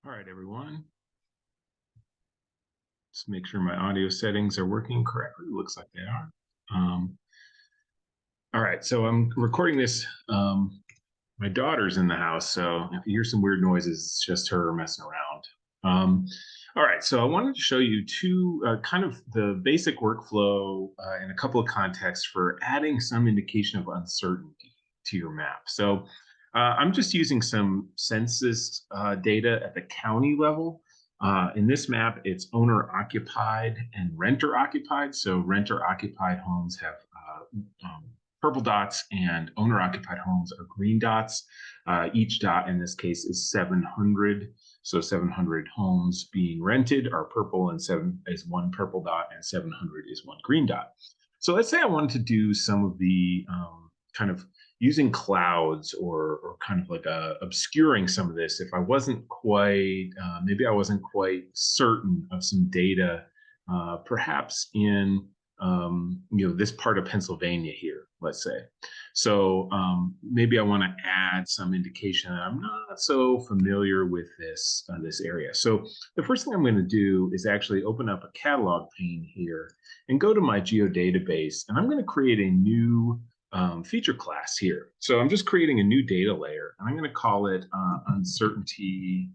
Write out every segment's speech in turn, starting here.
All right, everyone. Just make sure my audio settings are working correctly. Looks like they are. Um, all right, so I'm recording this. My daughter's in the house, so if you hear some weird noises, it's just her messing around. All right, so I wanted to show you two kind of the basic workflow in a couple of contexts for adding some indication of uncertainty to your map. So I'm just using some census data at the county level. In this map, it's owner occupied and renter occupied. So renter occupied homes have purple dots, and owner occupied homes are green dots. Each dot in this case is 700. So 700 homes being rented are purple, and 7 is one purple dot, and 700 is one green dot. So let's say I wanted to do some of the kind of using clouds or kind of like obscuring some of this. If I wasn't quite, maybe I wasn't quite certain of some data, perhaps in this part of Pennsylvania here, let's say. So maybe I want to add some indication that I'm not so familiar with this area. So the first thing I'm going to do is actually open up a catalog pane here and go to my geodatabase, and I'm going to create a new feature class here. So I'm just creating a new data layer, and I'm going to call it uncertainty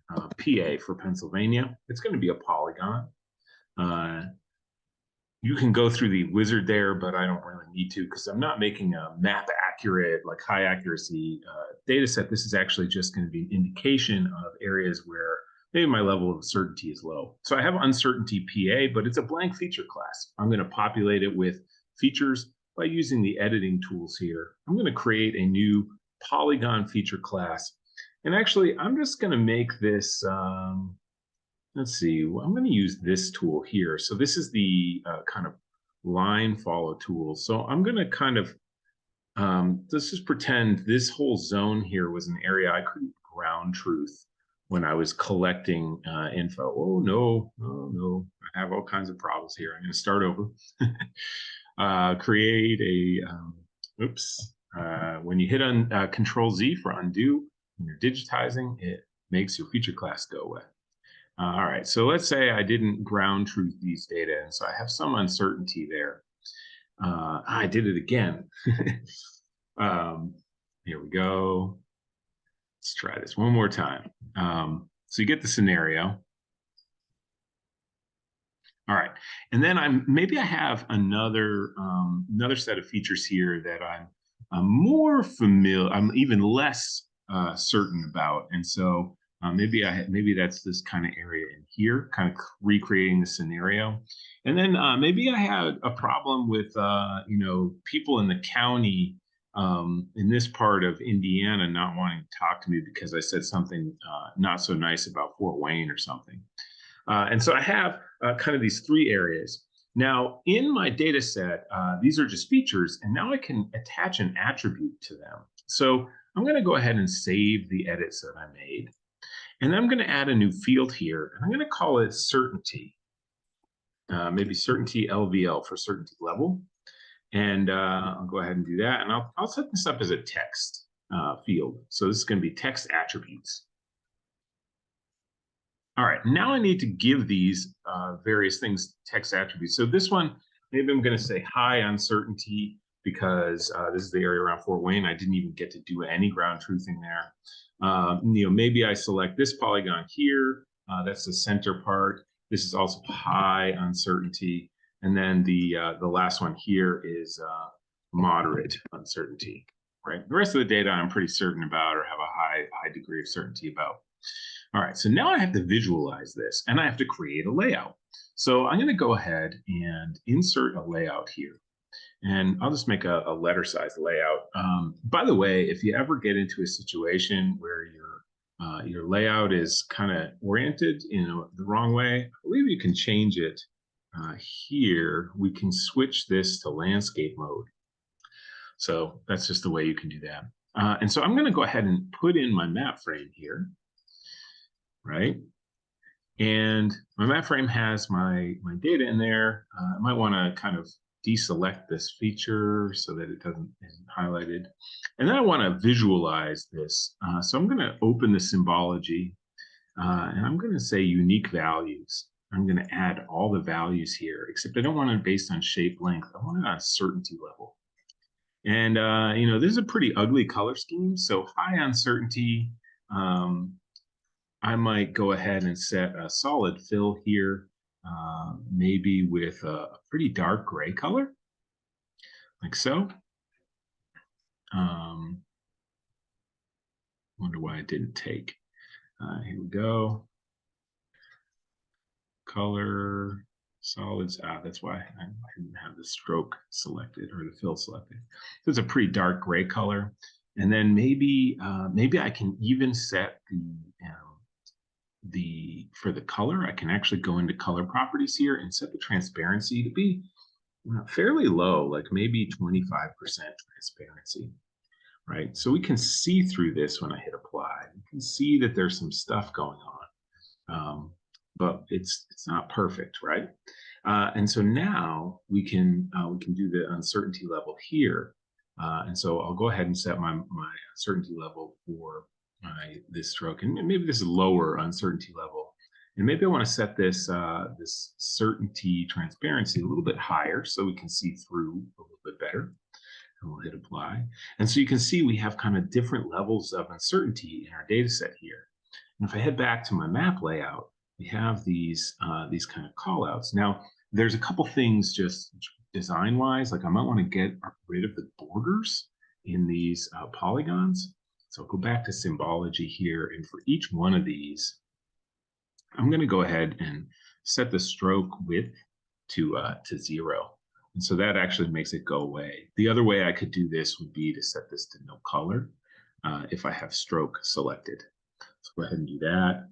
PA for Pennsylvania. It's going to be a polygon. You can go through the wizard there, but I don't really need to because I'm not making a map accurate, like high accuracy data set. This is actually just going to be an indication of areas where maybe my level of certainty is low. So I have uncertainty PA, but it's a blank feature class. I'm going to populate it with features by using the editing tools here. I'm going to create a new polygon feature class. And actually, I'm just going to make this let's see, well, I'm going to use this tool here. So this is the kind of line follow tool. So I'm going to kind of, let's just pretend this whole zone here was an area I couldn't ground truth when I was collecting info. Oh, no, oh, no, I have all kinds of problems here. I'm going to start over. Create a, oops, when you hit on Control Z for undo, when you're digitizing, it makes your feature class go away. All right, so let's say I didn't ground truth these data, and so I have some uncertainty there. I did it again. Here we go. Let's try this one more time. So you get the scenario. All right, and then maybe I have another set of features here that I'm more familiar. I'm even less certain about, and so maybe that's this kind of area in here, kind of recreating the scenario. And then maybe I had a problem with people in the county in this part of Indiana not wanting to talk to me because I said something not so nice about Fort Wayne or something. And so I have kind of these three areas. Now, in my data set, these are just features, and now I can attach an attribute to them. So I'm going to go ahead and save the edits that I made. And I'm going to add a new field here, and I'm going to call it certainty. Maybe certainty LVL for certainty level. And I'll go ahead and do that. And I'll set this up as a text field. So this is going to be text attributes. All right, now I need to give these various things text attributes. So this one, maybe I'm going to say high uncertainty because this is the area around Fort Wayne. I didn't even get to do any ground truthing there. Maybe I select this polygon here. That's the center part. This is also high uncertainty. And then the last one here is moderate uncertainty, right? The rest of the data I'm pretty certain about or have a high degree of certainty about. All right, so now I have to visualize this and I have to create a layout. So I'm going to go ahead and insert a layout here. And I'll just make a letter size layout. By the way, if you ever get into a situation where your layout is kind of oriented in the wrong way, I believe you can change it here. We can switch this to landscape mode. So that's just the way you can do that. And so I'm going to go ahead and put in my map frame here. Right? And my map frame has my data in there. I might want to kind of deselect this feature so that it isn't highlighted. And then I want to visualize this. So I'm going to open the symbology. And I'm going to say unique values. I'm going to add all the values here, except I don't want it based on shape length. I want it on certainty level. And, this is a pretty ugly color scheme. So high uncertainty, um, I might go ahead and set a solid fill here, maybe with a pretty dark gray color, like so. Wonder why it didn't take. Here we go. Color, solids. That's why I didn't have the stroke selected or the fill selected. So it's a pretty dark gray color. And then maybe I can even set for the color, I can actually go into color properties here and set the transparency to be fairly low, like maybe 25% transparency, right? So we can see through this when I hit apply. You can see that there's some stuff going on, but it's not perfect, right? And so now we can do the uncertainty level here. And so I'll go ahead and set my uncertainty level for this stroke, and maybe this is lower uncertainty level. And maybe I want to set this this certainty transparency a little bit higher so we can see through a little bit better. And we'll hit apply. And so you can see we have kind of different levels of uncertainty in our data set here. And if I head back to my map layout, we have these kind of callouts. Now, there's a couple things just design-wise, like I might want to get rid of the borders in these polygons. So I'll go back to symbology here, and for each one of these, I'm going to go ahead and set the stroke width to 0. And so that actually makes it go away. The other way I could do this would be to set this to no color if I have stroke selected. So go ahead and do that.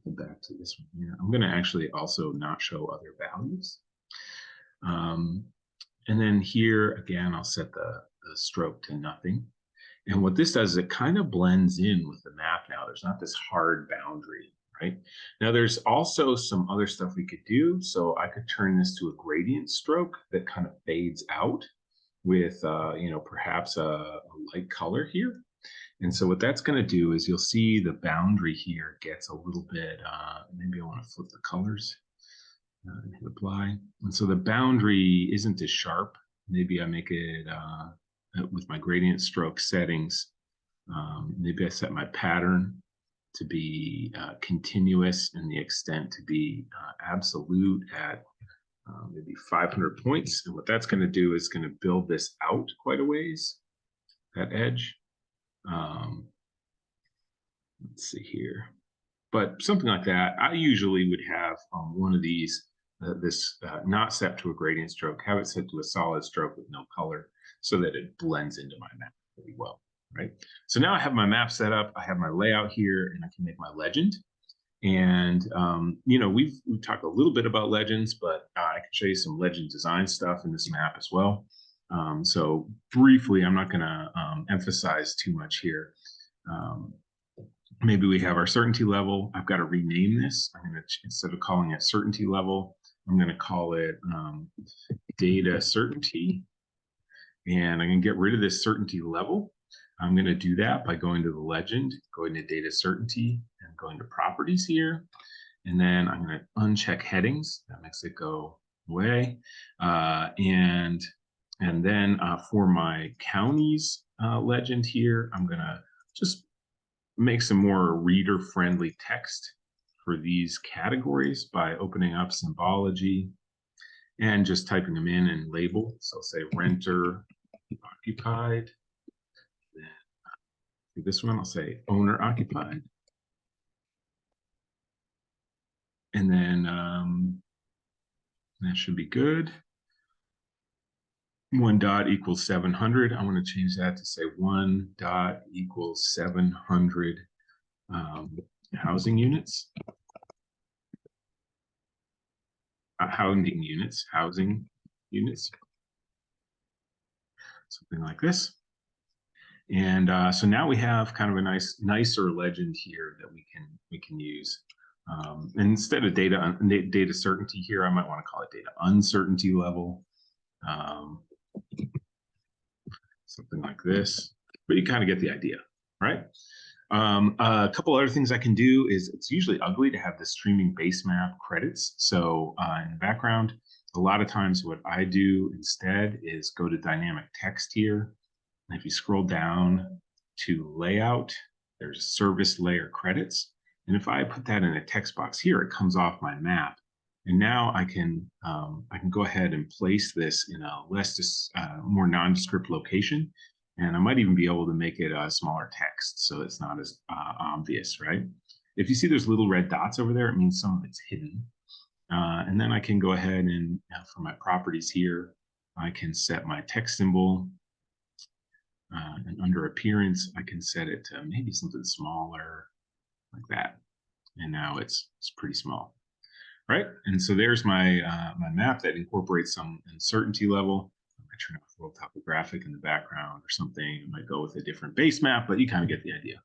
Go back to this one here. I'm going to actually also not show other values. And then here, again, I'll set the stroke to nothing. And what this does is it kind of blends in with the map now. There's not this hard boundary, right? Now, there's also some other stuff we could do. So I could turn this to a gradient stroke that kind of fades out with, perhaps a light color here. And so what that's going to do is you'll see the boundary here gets a little bit, maybe I want to flip the colors and hit apply. And so the boundary isn't as sharp. Maybe I make it with my gradient stroke settings. Maybe I set my pattern to be continuous and the extent to be absolute at maybe 500 points. And what that's going to do is going to build this out quite a ways, that edge. Let's see here, but something like that. I usually would have one of these, not set to a gradient stroke, have it set to a solid stroke with no color so that it blends into my map pretty well, right? So now I have my map set up, I have my layout here, and I can make my legend. And, we've talked a little bit about legends, but I can show you some legend design stuff in this map as well. So briefly, I'm not going to emphasize too much here. Maybe we have our certainty level. I've got to rename this. I'm going to, instead of calling it certainty level, I'm going to call it data certainty. And I'm going to get rid of this certainty level. I'm going to do that by going to the legend, going to data certainty, and going to properties here. And then I'm going to uncheck headings. That makes it go away. And then for my counties legend here, I'm going to just make some more reader-friendly text for these categories by opening up symbology and just typing them in and label. So say renter occupied. Then for this one, I'll say owner occupied. And then that should be good. 1 dot equals 700. I want to change that to say 1 dot equals 700 housing units. Housing units. Something like this. And so now we have kind of a nicer legend here that we can use. And instead of data certainty here, I might want to call it data uncertainty level. Something like this, but you kind of get the idea, right? A couple other things I can do is it's usually ugly to have the streaming base map credits. So in the background, a lot of times what I do instead is go to dynamic text here. And if you scroll down to layout, there's service layer credits. And if I put that in a text box here, it comes off my map. And now I can go ahead and place this in a more nondescript location. And I might even be able to make it a smaller text so it's not as obvious, right? If you see there's little red dots over there, it means some of it's hidden. And then I can go ahead and for my properties here, I can set my text symbol. And under appearance, I can set it to maybe something smaller like that. And now it's pretty small, right? And so there's my my map that incorporates some uncertainty level. I might turn off world topographic in the background or something. I might go with a different base map, but you kind of get the idea.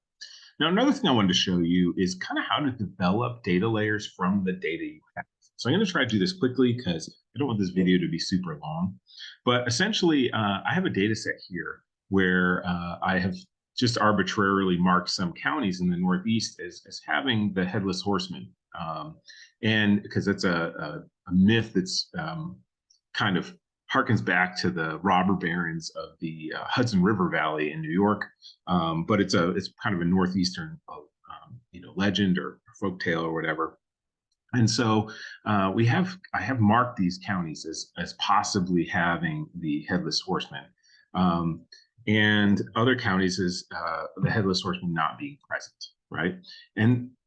Now, another thing I wanted to show you is kind of how to develop data layers from the data you have. So I'm going to try to do this quickly because I don't want this video to be super long. But essentially, I have a data set here where I have just arbitrarily marked some counties in the Northeast as having the headless horseman. And because that's a myth that's kind of harkens back to the robber barons of the Hudson River Valley in New York, but it's kind of a northeastern legend or folktale or whatever. And so I have marked these counties as possibly having the headless horseman, and other counties as the headless horseman not being present, right?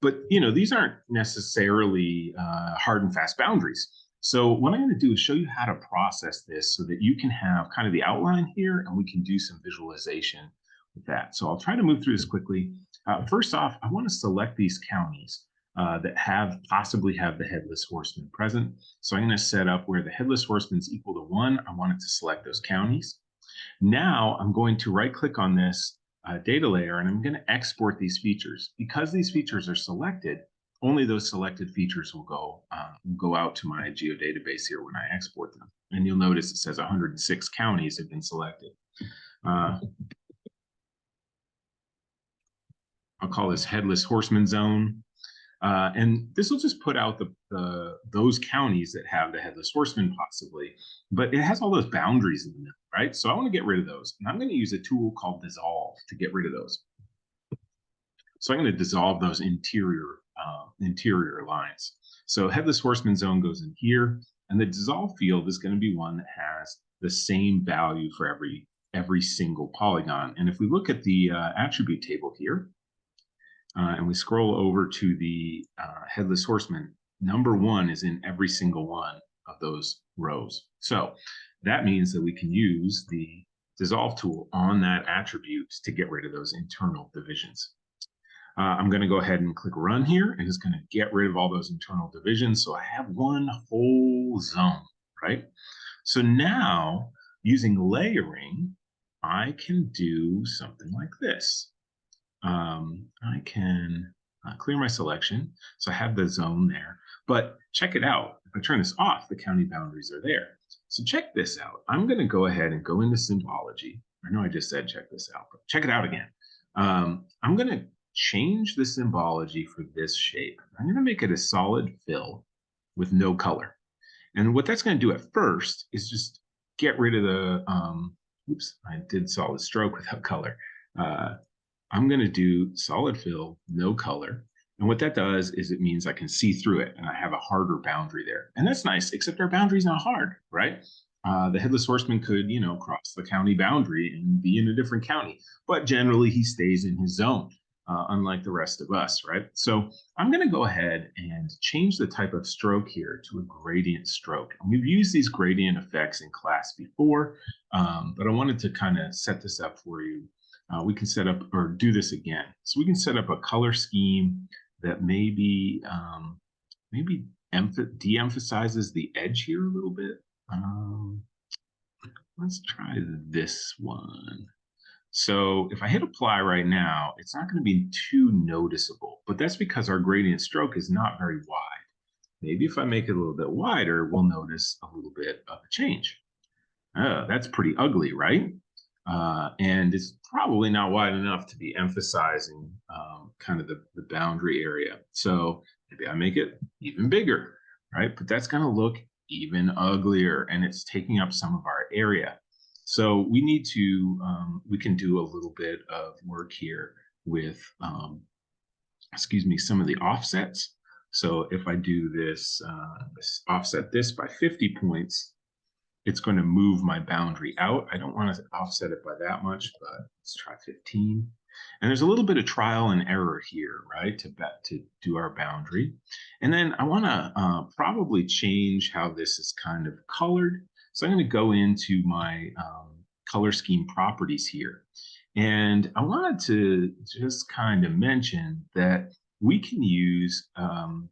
But these aren't necessarily hard and fast boundaries. So what I'm going to do is show you how to process this so that you can have kind of the outline here and we can do some visualization with that. So I'll try to move through this quickly. First off, I want to select these counties that possibly have the headless horseman present. So I'm going to set up where the headless horseman is equal to 1. I want it to select those counties. Now I'm going to right click on this data layer and I'm going to export these features. Because these features are selected, only those selected features will go out to my geodatabase here when I export them. And you'll notice it says 106 counties have been selected. I'll call this headless horseman zone. And this will just put out those counties that have the headless horseman possibly, but it has all those boundaries in the middle, right? So I want to get rid of those. And I'm going to use a tool called dissolve to get rid of those. So I'm going to dissolve those interior lines. So headless horseman zone goes in here, and the dissolve field is going to be one that has the same value for every single polygon. And if we look at the attribute table here, and we scroll over to the headless horseman, number 1 is in every single one of those rows. So that means that we can use the dissolve tool on that attribute to get rid of those internal divisions. I'm going to go ahead and click run here, and it's going to get rid of all those internal divisions. So I have one whole zone, right? So now using layering, I can do something like this. I can clear my selection. So I have the zone there, but check it out. If I turn this off, the county boundaries are there. So check this out. I'm going to go ahead and go into symbology. I know I just said check this out, but check it out again. I'm going to change the symbology for this shape. I'm going to make it a solid fill with no color. And what that's going to do at first is just get rid of the, oops, I did solid stroke without color. I'm going to do solid fill, no color. And what that does is it means I can see through it and I have a harder boundary there. And that's nice, except our boundary is not hard, right? The headless horseman could, cross the county boundary and be in a different county, but generally he stays in his zone, unlike the rest of us, right? So I'm going to go ahead and change the type of stroke here to a gradient stroke. And we've used these gradient effects in class before, but I wanted to kind of set this up for you. We can set up or do this again. So we can set up a color scheme that maybe de-emphasizes the edge here a little bit. Let's try this one. So if I hit apply right now, it's not going to be too noticeable, but that's because our gradient stroke is not very wide. Maybe if I make it a little bit wider, we'll notice a little bit of a change. That's pretty ugly, right? and it's probably not wide enough to be emphasizing kind of the boundary area. So maybe I make it even bigger, right? But that's going to look even uglier, and it's taking up some of our area. So we need to, we can do a little bit of work here with, excuse me, some of the offsets. So if I do this, offset this by 50 points, it's going to move my boundary out. I don't want to offset it by that much, but let's try 15. And there's a little bit of trial and error here, right, to do our boundary. And then I want to probably change how this is kind of colored. So I'm going to go into my color scheme properties here. And I wanted to just kind of mention that we can use, what am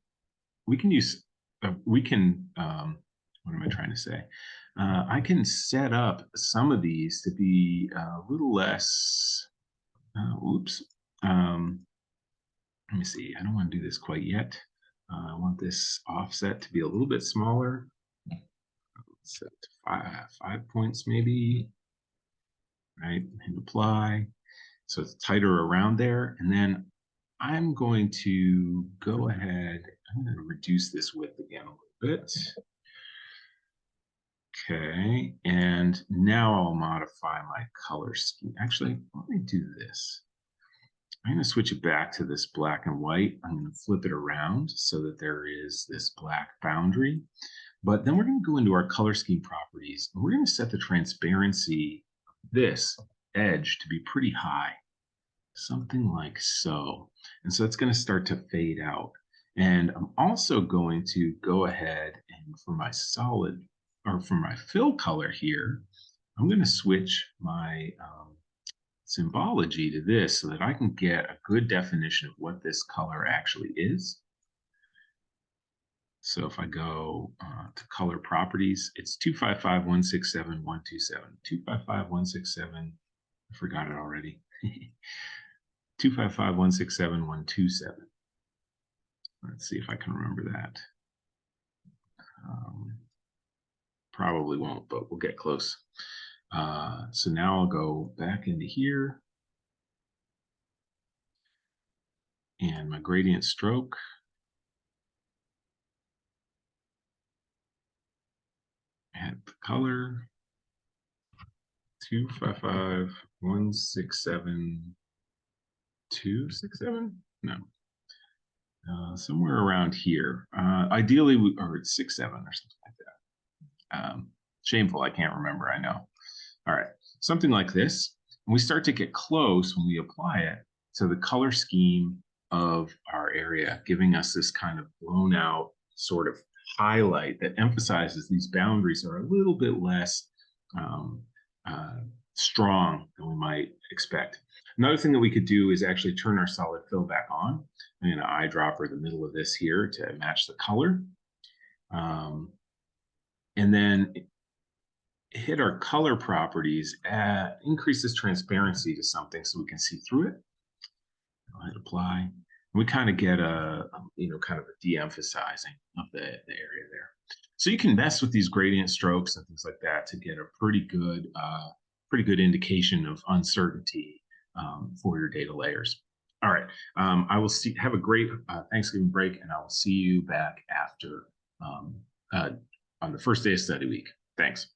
I trying to say? I can set up some of these to be a little less, oops. Let me see, I don't want to do this quite yet. I want this offset to be a little bit smaller. Set to 5 points maybe, right? And apply. So it's tighter around there. And then I'm going to go ahead, I'm going to reduce this width again a little bit. Okay, and now I'll modify my color scheme. Actually, let me do this. I'm going to switch it back to this black and white. I'm going to flip it around so that there is this black boundary. But then we're going to go into our color scheme properties, and we're going to set the transparency of this edge to be pretty high, something like so. And so it's going to start to fade out. And I'm also going to go ahead and for my solid, or for my fill color here, I'm going to switch my symbology to this so that I can get a good definition of what this color actually is. So if I go to color properties, it's 255.167.127. 255.167, I forgot it already. 255.167.127. Let's see if I can remember that. Probably won't, but we'll get close. So now I'll go back into here. And my gradient stroke. Add the color. 255.167.267? No. Somewhere around here. Ideally, or it's 67 or something like that. Shameful, I can't remember, I know. All right, something like this. And we start to get close when we apply it to the color scheme of our area, giving us this kind of blown out sort of highlight that emphasizes these boundaries are a little bit less strong than we might expect. Another thing that we could do is actually turn our solid fill back on. I'm going to eyedropper the middle of this here to match the color. And then hit our color properties, increase this transparency to something so we can see through it. I'll hit apply. We kind of get a kind of a de-emphasizing of the area there. So you can mess with these gradient strokes and things like that to get a pretty good indication of uncertainty for your data layers. All right, I will have a great Thanksgiving break, and I will see you back after on the first day of study week. Thanks.